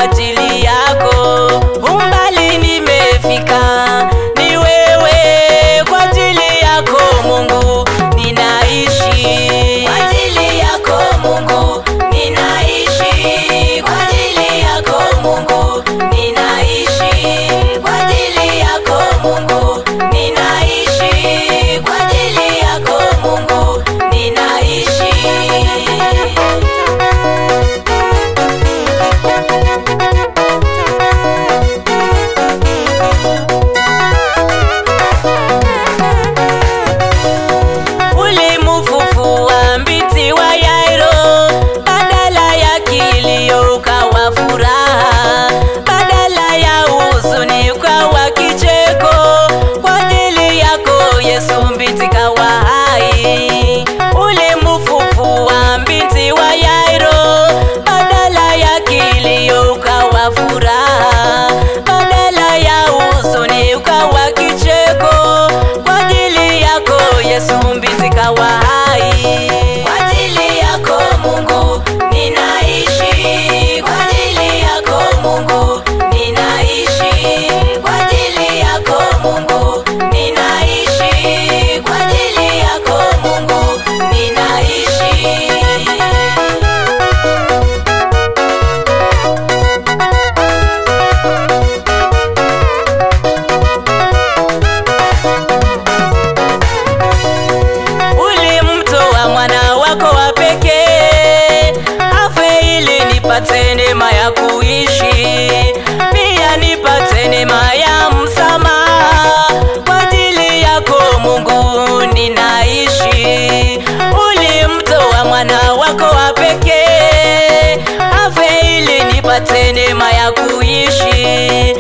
ajili yako. Umbali nimefika, ni wewe kwa ajili yako Mungu ninaishi. Kwa ajili yako Mungu ninaishi. Kwa ajili yako Mungu ninaishi. Kwa ajili yako Mungu ninaishi. Kwa ajili yako Mungu ninaishi. Ulimufufua binti wa Yairo, badala ya kilio ukawa furaha, badala ya huzuni ukawa kicheko. Kwa ajili yako Yesu binti kawa hai. Ulimufufua binti wa Yairo, badala ya kilio ukawa furaha, badala ya huzuni ukawa kicheko. Kwa ajili yako Yesu binti kawa hai. Kwa ajili yako Mungu ninaishi. Kwa ajili yako Mungu ninaishi. Kwa ajili yako Mungu ninaishi. Kwa ajili yako Mungu ninaishi. Ulimtoa mwana wako wa pekee afe ili nipate neema ya kuishi, pia nipate neema ya msamaha. Kwa ajili yako Mungu ninaishi. Ulimtoa mwana wako wa pekee afe ili nipate neema ya kuishi,